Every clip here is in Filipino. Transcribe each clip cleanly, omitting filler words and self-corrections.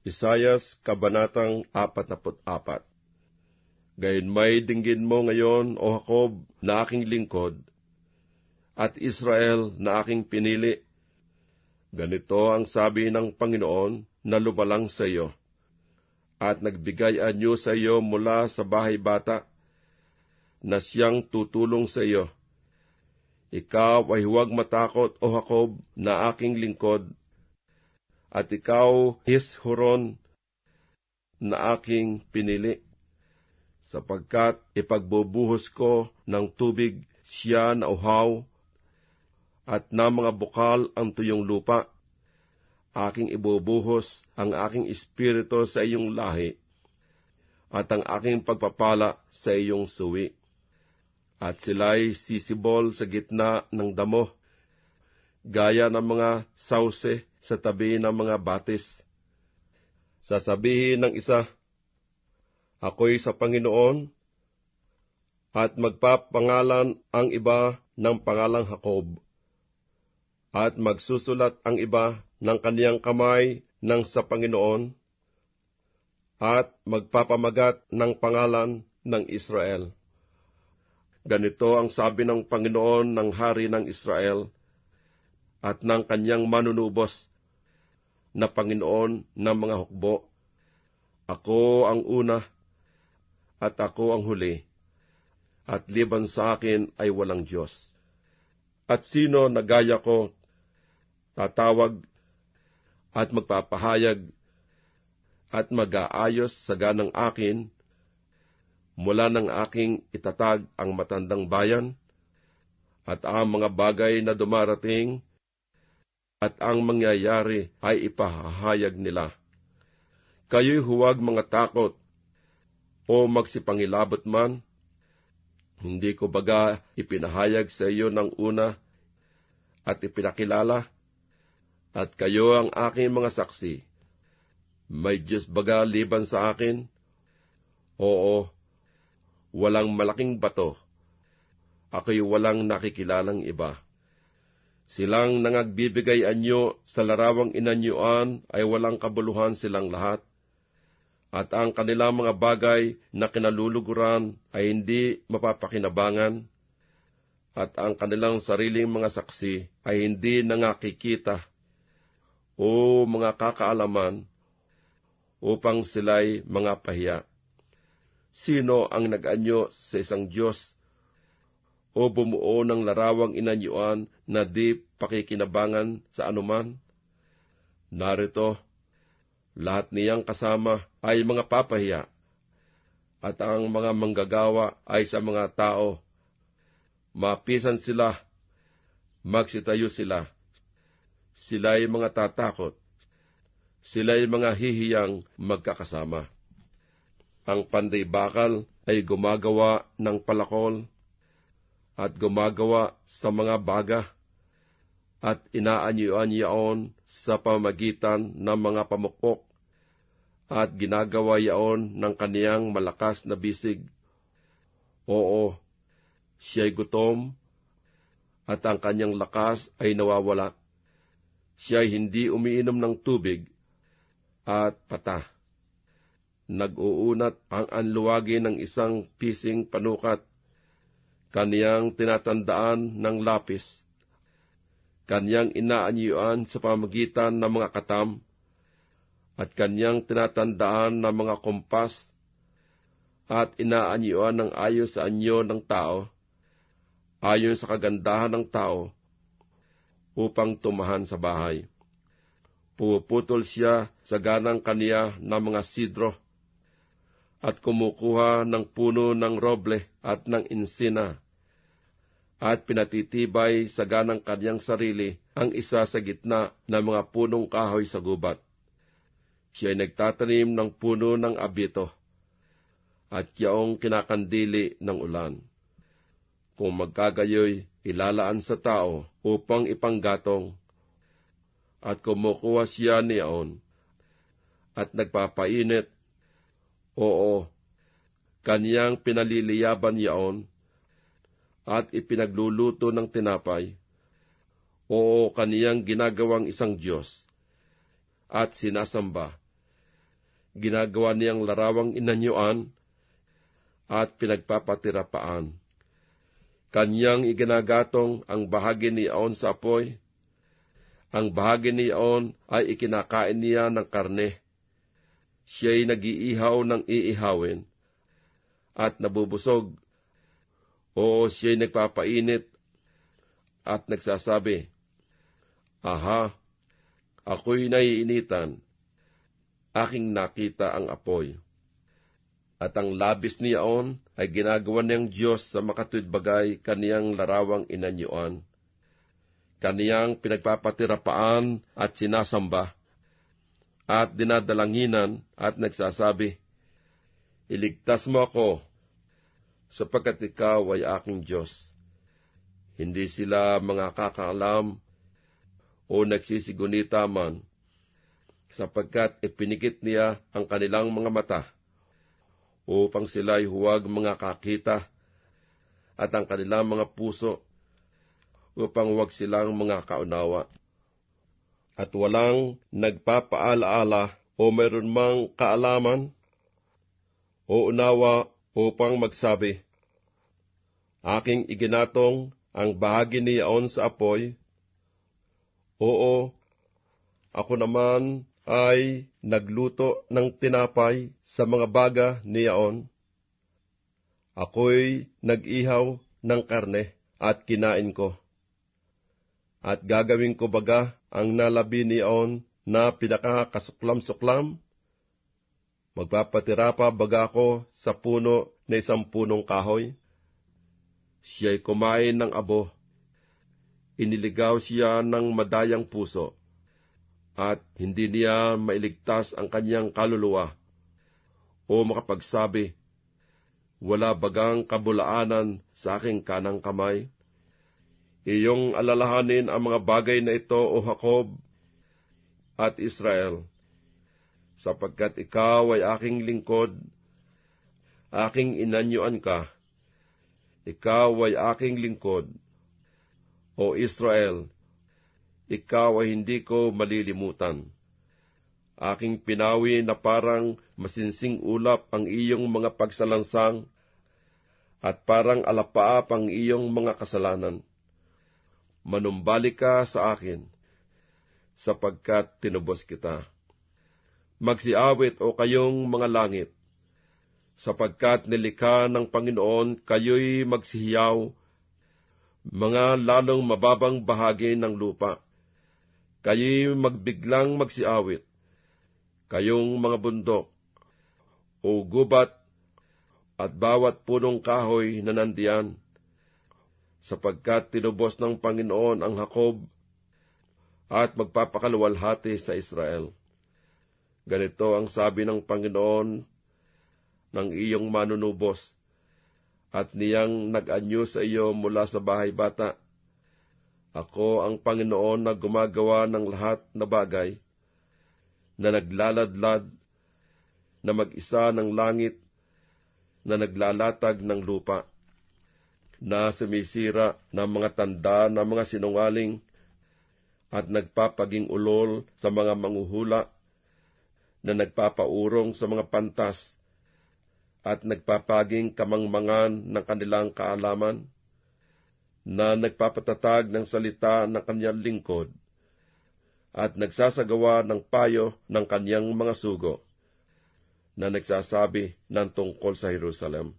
Isayas, Kabanatang 44. Gayunmay dinggin mo ngayon, O Jacob, na aking lingkod, at Israel na aking pinili. Ganito ang sabi ng Panginoon na lumalang sa iyo, at nagbigay anyo sa iyo mula sa bahay bata, na siyang tutulong sa iyo. Ikaw ay huwag matakot, O Jacob, na aking lingkod, at ikaw, Hishoron, na aking pinili, sapagkat ipagbubuhos ko ng tubig siya na uhaw, at na mga bukal ang tuyong lupa. Aking ibubuhos ang aking espiritu sa iyong lahi, at ang aking pagpapala sa iyong suwi. At sila'y sisibol sa gitna ng damo, gaya ng mga sauce sa tabi ng mga batis. Sasabihin ng isa, ako'y sa Panginoon, at magpapangalan ang iba ng pangalang Jacob, at magsusulat ang iba ng kaniyang kamay ng sa Panginoon, at magpapamagat ng pangalan ng Israel. Ganito ang sabi ng Panginoon ng Hari ng Israel, at ng kanyang manunubos na Panginoon ng mga hukbo. Ako ang una, at ako ang huli, at liban sa akin ay walang Diyos. At sino na gaya ko, tatawag, at magpapahayag, at mag-aayos sa ganang akin, mula ng aking itatag ang matandang bayan, at ang mga bagay na dumarating, at ang mangyayari ay ipahahayag nila. Kayo'y huwag mga takot, o magsipangilabot man. Hindi ko baga ipinahayag sa iyo ng una, at ipinakilala, at kayo ang aking mga saksi. May Diyos baga liban sa akin? Oo, walang malaking bato. Ako'y walang nakikilalang iba. Silang nangagbibigay anyo sa larawang inanyuan ay walang kabuluhan silang lahat, at ang kanilang mga bagay na kinaluluguran ay hindi mapapakinabangan, at ang kanilang sariling mga saksi ay hindi nangakikita o mga kakaalaman upang sila'y mga pahiya. Sino ang nag-anyo sa isang Diyos o bumuo ng larawang inanyuan na di pakikinabangan sa anuman? Narito, lahat niyang kasama ay mga papahiya, at ang mga manggagawa ay sa mga tao. Mapisan sila, magsitayo sila, sila'y mga tatakot, sila'y mga hihiyang magkakasama. Ang panday bakal ay gumagawa ng palakol, at gumagawa sa mga baga, at inaanyuan yaon sa pamagitan ng mga pamukpok, at ginagawa yaon ng kaniyang malakas na bisig. Oo, siya'y gutom, at ang kanyang lakas ay nawawala. Siya'y hindi umiinom ng tubig, at pata. Nag-uunat ang anluwagi ng isang pising panukat, kaniyang tinatandaan ng lapis, kaniyang inaanyuan sa pamagitan ng mga katam, at kaniyang tinatandaan ng mga kompas, at inaanyuan ng ayon sa anyo ng tao, ayon sa kagandahan ng tao, upang tumahan sa bahay. Puputol siya sa ganang kaniya ng mga sidro, at kumukuha ng puno ng roble at ng insina, at pinatitibay sa ganang kanyang sarili ang isa sa gitna ng mga punong kahoy sa gubat. Siya'y nagtatanim ng puno ng abito, at yaong kinakandili ng ulan. Kung magkagayoy, ilalaan sa tao upang ipanggatong, at kumukuha siya niyaon, at nagpapainit. Oo, kaniyang pinaliliyaban yaon, at ipinagluluto ng tinapay. Oo, kaniyang ginagawang isang Diyos, at sinasamba. ginagawa niyang larawang inanyuan at pinagpapatirapaan. Kanyang iginagatong ang bahagi niyaon sa apoy. Ang bahagi niyaon ay ikinakain niya ng karne. Siya'y nag-iihaw ng iihawin at nabubusog. Oo, siya'y nagpapainit at nagsasabi, "Aha, ako'y naiinitan, aking nakita ang apoy." At ang labis niyaon ay ginagawa niyang Diyos sa makatuwid bagay kaniyang larawang inanyuan. Kaniyang pinagpapatirapaan at sinasamba, at dinadalanginan at nagsasabi, "Iligtas mo ako, sapagkat ikaw ay aking Diyos." Hindi sila mga kakaalam o nagsisigunita man, sapagkat ipinikit niya ang kanilang mga mata, upang sila'y huwag mga kakita, at ang kanilang mga puso, upang huwag silang mga kaunawa. At walang nagpapaalaala o mayroon mang kaalaman o unawa upang magsabi, "Aking iginatong ang bahagi niyaon sa apoy." Oo, ako naman ay nagluto ng tinapay sa mga baga niyaon. Ako'y nag-ihaw ng karne at kinain ko. At gagawin ko baga ang nalabi niyaon na pinakakasuklam-suklam? Magpapatira pa baga ako sa puno na isang punong kahoy? Siya'y kumain ng abo. Iniligaw siya ng madayang puso, at hindi niya mailigtas ang kanyang kaluluwa, o makapagsabi, "Wala bagang kabulaanan sa aking kanang kamay?" Iyong alalahanin ang mga bagay na ito, O Jacob at Israel, sapagkat ikaw ay aking lingkod, aking inanyuan ka. Ikaw ay aking lingkod, O Israel, ikaw ay hindi ko malilimutan. Aking pinawi na parang masinsing ulap ang iyong mga pagsalansang, at parang alapaap ang iyong mga kasalanan. Manumbalik ka sa akin, sapagkat tinubos kita. Magsiawit o kayong mga langit, sapagkat nilikha ng Panginoon, kayo'y magsihiyaw, mga lalong mababang bahagi ng lupa. Kayo'y magbiglang magsiawit, kayong mga bundok, o gubat, at bawat punong kahoy na nandiyan, sapagkat tinubos ng Panginoon ang Jacob, at magpapakaluwalhati sa Israel. Ganito ang sabi ng Panginoon ng iyong manunubos, at niyang nag-anyo sa iyo mula sa bahay bata. Ako ang Panginoon na gumagawa ng lahat na bagay, na naglaladlad, na mag-isa ng langit, na naglalatag ng lupa, na sumisira ng mga tanda ng mga sinungaling, at nagpapaging ulol sa mga manghuhula, na nagpapaurong sa mga pantas, at nagpapaging kamangmangan ng kanilang kaalaman, na nagpapatatag ng salita ng kanyang lingkod, at nagsasagawa ng payo ng kanyang mga sugo, na nagsasabi ng tungkol sa Jerusalem,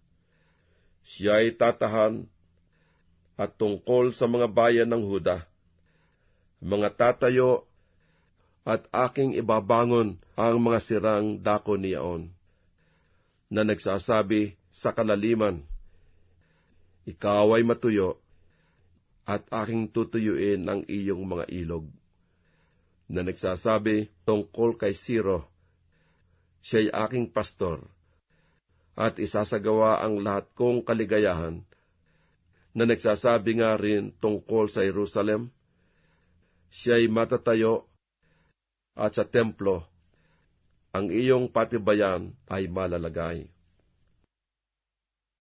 "Siya'y tatahan," at tungkol sa mga bayan ng Huda, "Mga tatayo, at aking ibabangon ang mga sirang dako niyaon," na nagsasabi sa kalaliman, "Ikaw ay matuyo, at aking tutuyuin ang iyong mga ilog," na nagsasabi tungkol kay Siro, "Siya'y aking pastor, at isasagawa ang lahat kong kaligayahan," na nagsasabi nga rin tungkol sa Jerusalem, "Siya'y matatayo, at sa templo ang iyong patibayan ay malalagay."